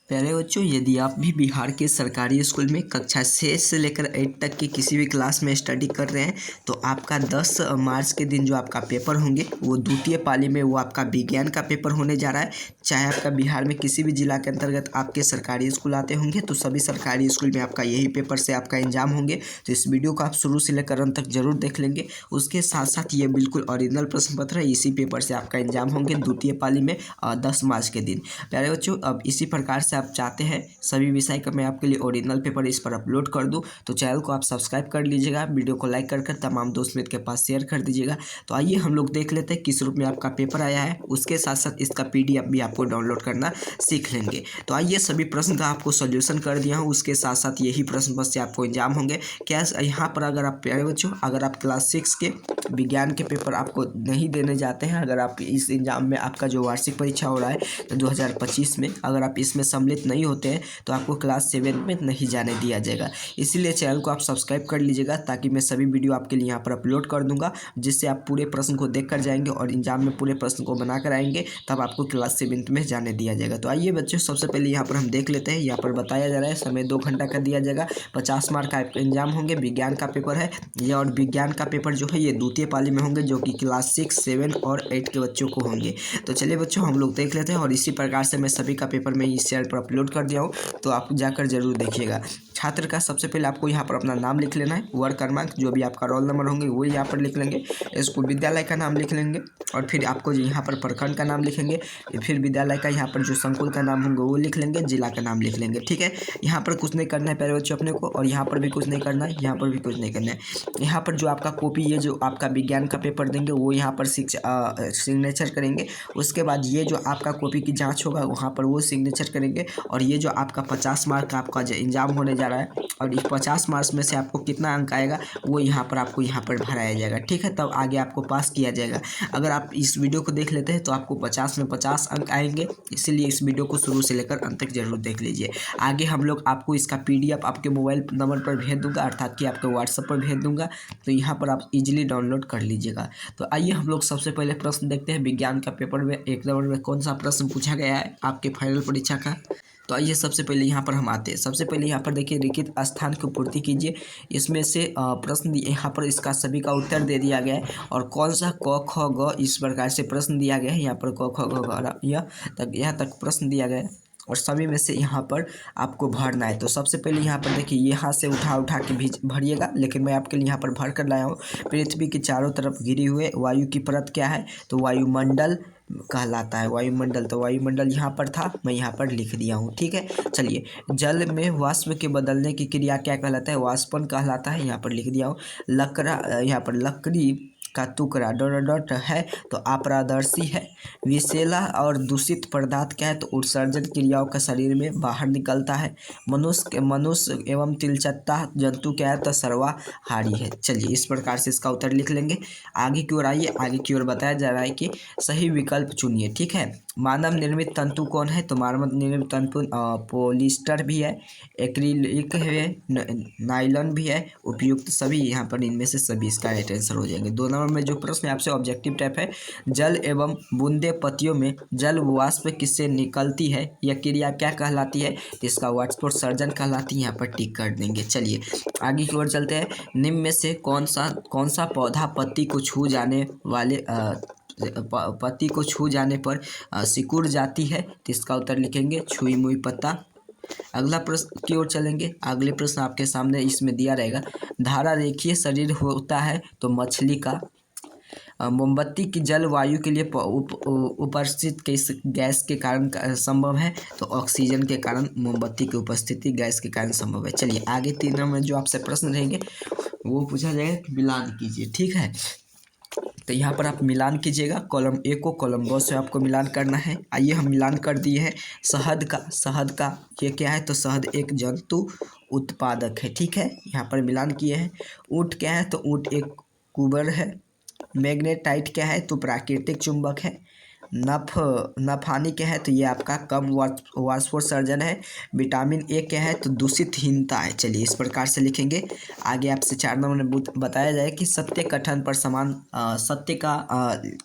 प्यारे बच्चों, यदि आप भी बिहार के सरकारी स्कूल में कक्षा 6 से लेकर 8 तक के किसी भी क्लास में स्टडी कर रहे हैं तो आपका 10 मार्च के दिन जो आपका पेपर होंगे वो द्वितीय पाली में वो आपका विज्ञान का पेपर होने जा रहा है। चाहे आपका बिहार में किसी भी जिला के अंतर्गत आपके सरकारी स्कूल आते होंगे तो सभी सरकारी स्कूल में आपका यही पेपर से आपका एग्जाम होंगे। तो इस वीडियो को आप शुरू से लेकर अंत तक जरूर देख लेंगे। उसके साथ साथ ये बिल्कुल ओरिजिनल प्रश्न पत्र है, इसी पेपर से आपका एग्जाम होंगे द्वितीय पाली में 10 मार्च के दिन। प्यारे बच्चों, अब इसी प्रकार से आप चाहते हैं सभी विषय का मैं आपके लिए ओरिजिनल पेपर इस पर अपलोड कर दूं तो चैनल को आप सब्सक्राइब कर लीजिएगा, वीडियो को लाइक कर तमाम दोस्त मित्र के पास शेयर कर दीजिएगा। तो आइए हम लोग देख लेते हैं किस रूप में आपका पेपर आया है, उसके साथ साथ इसका PDF भी आपको डाउनलोड करना सीख लेंगे। तो आइए सभी प्रश्न का आपको सोल्यूशन कर दिया हूँ, उसके साथ साथ यही प्रश्न पत्र से आपको एग्जाम होंगे। क्या यहाँ पर अगर आप प्यारे बच्चों अगर आप क्लास 6 के विज्ञान के पेपर आपको नहीं देने जाते हैं, अगर आप इस एग्जाम में आपका जो वार्षिक परीक्षा हो रहा है 2025 में अगर आप इसमें सम्मिलित नहीं होते हैं तो आपको क्लास 7 में नहीं जाने दिया जाएगा। इसीलिए चैनल को आप सब्सक्राइब कर लीजिएगा ताकि मैं सभी वीडियो आपके लिए यहाँ पर अपलोड कर दूंगा, जिससे आप पूरे प्रश्न को देख कर जाएंगे और एग्जाम में पूरे प्रश्न को बना कर आएंगे, तब आपको क्लास 7 में जाने दिया जाएगा। तो आइए बच्चों, सबसे पहले यहाँ पर हम देख लेते हैं। यहाँ पर बताया जा रहा है समय 2 घंटा का दिया जाएगा, 50 मार्क का एग्जाम होंगे, विज्ञान का पेपर है ये। और विज्ञान का पेपर जो है ये द्वितीय पाली में होंगे, जो कि क्लास 6, 7 और 8 के बच्चों को होंगे। तो चलिए बच्चों हम लोग देख लेते हैं। और इसी प्रकार से मैं सभी का पेपर में इस चैनल पर अपलोड कर दिया हूँ, तो आप जाकर जरूर देखिएगा। छात्र का सबसे पहले आपको यहाँ पर अपना नाम लिख लेना है, वर्ग क्रमांक, जो भी आपका रोल नंबर होंगे वो यहाँ पर लिख लेंगे, स्कूल विद्यालय का नाम लिख लेंगे और फिर आपको यहाँ पर प्रखंड का नाम लिखेंगे, फिर विद्यालय का यहाँ पर जो संकुल का नाम होंगे वो लिख लेंगे, जिला का नाम लिख लेंगे। ठीक है, यहाँ पर कुछ नहीं करना है प्यारे बच्चों अपने को, और यहाँ पर भी कुछ नहीं करना है, यहाँ पर भी कुछ नहीं करना है। यहाँ पर जो आपका कॉपी, ये जो आपका विज्ञान का पेपर देंगे वो यहाँ पर सिग्नेचर करेंगे। उसके बाद ये जो आपका कॉपी की जाँच होगा वहाँ पर वो सिग्नेचर करेंगे। और ये जो आपका 50 मार्क का आपका जो एग्जाम होने जा रहा है और इस 50 मार्क्स में से आपको कितना अंक आएगा वो यहाँ पर आपको यहाँ पर भराया जाएगा। ठीक है, तब आगे आपको पास किया जाएगा। अगर आप इस वीडियो को देख लेते हैं तो आपको 50 में 50 अंक आएंगे, इसीलिए इस वीडियो को शुरू से लेकर अंत तक जरूर देख लीजिए। आगे हम लोग आपको इसका PDF आपके मोबाइल नंबर पर भेज दूंगा, अर्थात कि आपके व्हाट्सएप पर भेज दूंगा, तो यहाँ पर आप इजीली डाउनलोड कर लीजिएगा। तो आइए हम लोग सबसे पहले प्रश्न देखते हैं। विज्ञान का पेपर में 1 नंबर में कौन सा प्रश्न पूछा गया है आपके फाइनल परीक्षा का। तो आइए सबसे पहले यहाँ पर हम आते हैं। सबसे पहले यहाँ पर देखिए, रिक्त स्थान की पूर्ति कीजिए। इसमें से प्रश्न यहाँ पर इसका सभी का उत्तर दे दिया गया है और कौन सा क ख ग इस प्रकार से प्रश्न दिया गया है। यहाँ पर क ख ग यहाँ तक प्रश्न दिया गया है और सभी में से यहाँ पर आपको भरना है। तो सबसे पहले यहाँ पर देखिए, यहाँ से उठा के भी भरिएगा, लेकिन मैं आपके लिए यहाँ पर भर कर लाया हूँ। पृथ्वी के चारों तरफ घिरे हुए वायु की परत क्या है, तो वायुमंडल कहलाता है। वायुमंडल, तो वायुमंडल यहाँ पर था, मैं यहाँ पर लिख दिया हूँ। ठीक है, चलिए। जल में वाष्प के बदलने की क्रिया क्या कहलाता है, वाष्पन कहलाता है, यहाँ पर लिख दिया हूँ। यहाँ पर लकड़ी का टुकड़ा डॉट है तो अपारदर्शी है। विषैला और दूषित पदार्थ क्या है, तो उत्सर्जन क्रियाओं का शरीर में बाहर निकलता है। मनुष्य एवं तिलचट्टा जंतु क्या है, तो सर्वाहारी है। चलिए, इस प्रकार से इसका उत्तर लिख लेंगे। आगे की ओर आइए, आगे की ओर बताया जा रहा है कि सही विकल्प चुनिए। ठीक है, मानव निर्मित तंतु कौन है, तो मानव निर्मित तंतु पॉलिस्टर भी है, एक्रिलिक है, नायलॉन भी है, उपयुक्त सभी यहाँ पर इनमें से सभी इसका राइट आंसर हो जाएंगे। 2 नंबर में जो प्रश्न है आपसे ऑब्जेक्टिव टाइप है, जल एवं बूंदे पत्तियों में जल वाष्प किससे निकलती है, यह क्रिया क्या कहलाती है, तो इसका वाष्पोत्सर्जन कहलाती है। यहाँ पर टिक कर देंगे। चलिए आगे की ओर चलते हैं। निम्न में से कौन सा पौधा पत्ती को छू जाने पर सिकुड़ जाती है, तो इसका उत्तर लिखेंगे छुई मुई पत्ता। अगला प्रश्न की ओर चलेंगे। अगले प्रश्न आपके सामने इसमें दिया रहेगा, धारा रेखीय शरीर होता है तो मछली का। मोमबत्ती की जल वायु के लिए उपस्थित किस गैस के कारण संभव है, तो ऑक्सीजन के कारण मोमबत्ती की उपस्थिति गैस के कारण संभव है। चलिए आगे 3 नंबर में जो आपसे प्रश्न रहेंगे वो पूछा जाएगा कि मिलान कीजिए। ठीक है, तो यहाँ पर आप मिलान कीजिएगा, कॉलम A को कॉलम B से आपको मिलान करना है। आइए हम मिलान कर दिए हैं। शहद का ये क्या है, तो शहद एक जंतु उत्पादक है। ठीक है, यहाँ पर मिलान किए हैं। ऊँट क्या है, तो ऊँट एक कुबर है। मैग्नेटाइट क्या है, तो प्राकृतिक चुंबक है। नफानी क्या है तो ये आपका कम वाष्पोत्सर्जन है। विटामिन ए क्या है तो दूषितहीनता है। चलिए इस प्रकार से लिखेंगे। आगे आपसे 4 नंबर में बताया जाए कि सत्य कथन पर समान सत्य का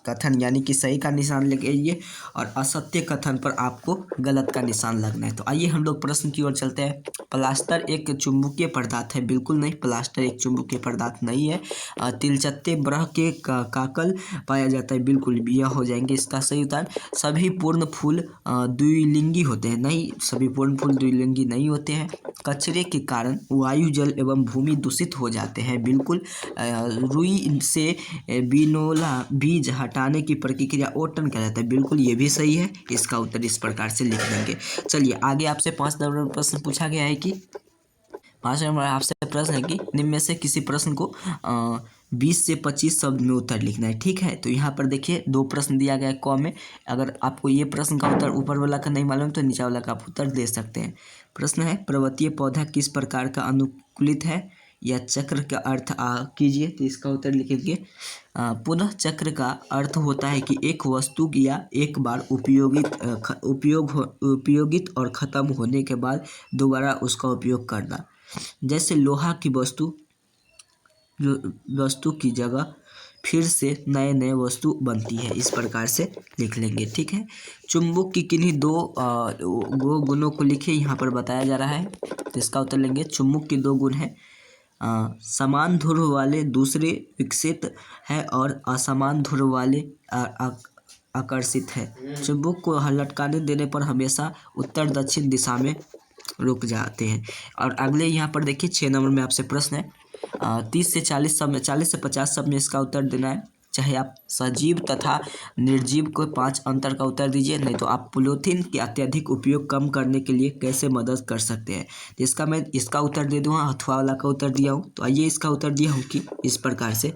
कथन यानी कि सही का निशान लगाइए और असत्य कथन पर आपको गलत का निशान लगना है। तो आइए हम लोग प्रश्न की ओर चलते हैं। प्लास्टर एक चुंबकीय पदार्थ है? बिल्कुल नहीं, प्लास्टर एक चुंबकीय पदार्थ नहीं है। तिलचट्टे ग्रह के काकल पाया जाता है? बिल्कुल, यह हो जाएंगे इसका सही उत्तर। सभी पूर्ण फूल द्विलिंगी होते हैं? नहीं, सभी पूर्ण फूल द्विलिंगी नहीं होते हैं। कचरे के कारण वायु, जल एवं भूमि दूषित हो जाते हैं? बिल्कुल। रुई से बिनोला बीज हटाने की प्रक्रिया ओटन कहलाता है? बिल्कुल, ये भी सही है। इसका उत्तर इस प्रकार से लिख देंगे। चलिए आगे आपसे 5 नंबर प्रश्न पूछा गया है कि 5 नंबर आपसे प्रश्न है कि निम्न में से किसी प्रश्न को 20 से 25 शब्द में उत्तर लिखना है। ठीक है, तो यहाँ पर देखिए 2 प्रश्न दिया गया है क में। अगर आपको ये प्रश्न का उत्तर ऊपर वाला का नहीं मालूम तो नीचे वाला का आप उत्तर दे सकते हैं। प्रश्न है, पर्वतीय पौधा किस प्रकार का अनुकूलित है? या चक्र का अर्थ कीजिए। तो इसका उत्तर लिखेंगे पुनः चक्र का अर्थ होता है कि एक वस्तु या एक बार उपयोगित और ख़त्म होने के बाद दोबारा उसका उपयोग करना। जैसे लोहा की वस्तु की जगह फिर से नए वस्तु बनती है। इस प्रकार से लिख लेंगे। ठीक है, चुंबक की किन्हीं दो गुणों को लिखिए। यहाँ पर बताया जा रहा है तो इसका उत्तर लेंगे। चुंबक के 2 गुण हैं। समान ध्रुव वाले दूसरे विकसित है और असमान ध्रुव वाले आकर्षित है। चुंबक को लटकाने देने पर हमेशा उत्तर दक्षिण दिशा में रुक जाते हैं। और अगले यहाँ पर देखिए 6 नंबर में आपसे प्रश्न है 30 से 40 शब्द में 40 से 50 शब्द में इसका उत्तर देना है। चाहे आप सजीव तथा निर्जीव को 5 अंतर का उत्तर दीजिए, नहीं तो आप पॉलीथीन के अत्यधिक उपयोग कम करने के लिए कैसे मदद कर सकते हैं। तो इसका मैं इसका उत्तर दे दूँगा, अथवा वाला का उत्तर दिया हूँ। तो आइए इसका उत्तर दिया हूँ कि इस प्रकार से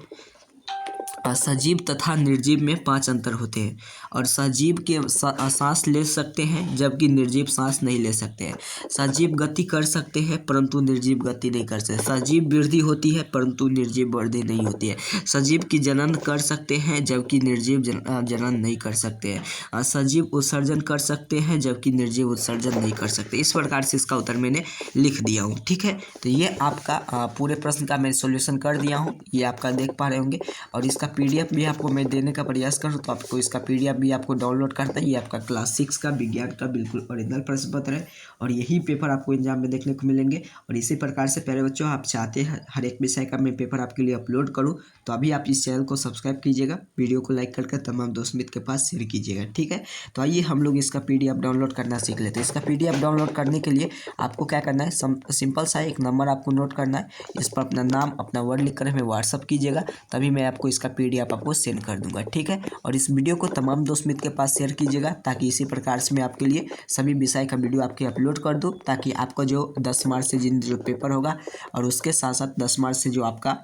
सजीव तथा निर्जीव में 5 अंतर होते हैं। और सजीव के सांस ले सकते हैं जबकि निर्जीव सांस नहीं ले सकते हैं। सजीव गति कर सकते हैं परंतु निर्जीव गति नहीं कर सकते। सजीव वृद्धि होती है परंतु निर्जीव वृद्धि नहीं होती है। सजीव की जनन कर सकते हैं जबकि निर्जीव जनन नहीं कर सकते हैं। सजीव उत्सर्जन कर सकते हैं जबकि निर्जीव उत्सर्जन नहीं कर सकते। इस प्रकार से इसका उत्तर मैंने लिख दिया हूँ। ठीक है, तो ये आपका पूरे प्रश्न का मैं सॉल्यूशन कर दिया हूँ। ये आपका देख पा रहे होंगे। और इसका पीडीएफ भी आपको मैं देने का प्रयास करूँ तो आपको इसका पीडीएफ भी आपको डाउनलोड करता है। ये आपका क्लास 6 का विज्ञान का बिल्कुल ओरिजिनल प्रश्न पत्र है और यही पेपर आपको एग्जाम में देखने को मिलेंगे। और इसी प्रकार से प्यारे बच्चों, आप चाहते हैं हर एक विषय का मैं पेपर आपके लिए अपलोड करूँ तो अभी आप इस चैनल को सब्सक्राइब कीजिएगा, वीडियो को लाइक करके तमाम दोस्त मित्र के पास शेयर कीजिएगा। ठीक है, तो आइए हम लोग इसका पीडीएफ डाउनलोड करना सीख लेते हैं। इसका पीडीएफ डाउनलोड करने के लिए आपको क्या करना है, सिंपल सा एक नंबर आपको नोट करना है। इस पर अपना नाम अपना वर्ड लिख कर हमें व्हाट्सअप कीजिएगा, तभी मैं आपको इसका पीडीएफ आपको सेंड कर दूंगा। ठीक है, और इस वीडियो को तमाम दोस्त मित्र के पास शेयर कीजिएगा ताकि इसी प्रकार से मैं आपके लिए सभी विषय का वीडियो आपके अपलोड कर दूं, ताकि आपका जो 10 मार्च से जो पेपर होगा और उसके साथ साथ 10 मार्च से जो आपका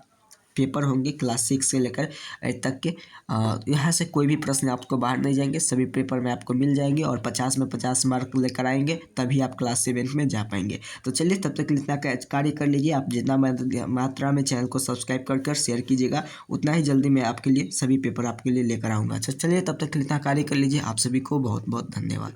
पेपर होंगे क्लास 6 से लेकर 8 तक के, यहाँ से कोई भी प्रश्न आपको बाहर नहीं जाएंगे, सभी पेपर में आपको मिल जाएंगे और 50 में 50 मार्क लेकर आएंगे, तभी आप क्लास 7 में जा पाएंगे। तो चलिए तब तक इतना कार्य कर लीजिए। आप जितना मात्रा में चैनल को सब्सक्राइब कर शेयर कीजिएगा, उतना ही जल्दी मैं आपके लिए सभी पेपर आपके लिए लेकर आऊँगा। अच्छा चलिए तब तक इतना कार्य कर लीजिए। आप सभी को बहुत बहुत धन्यवाद।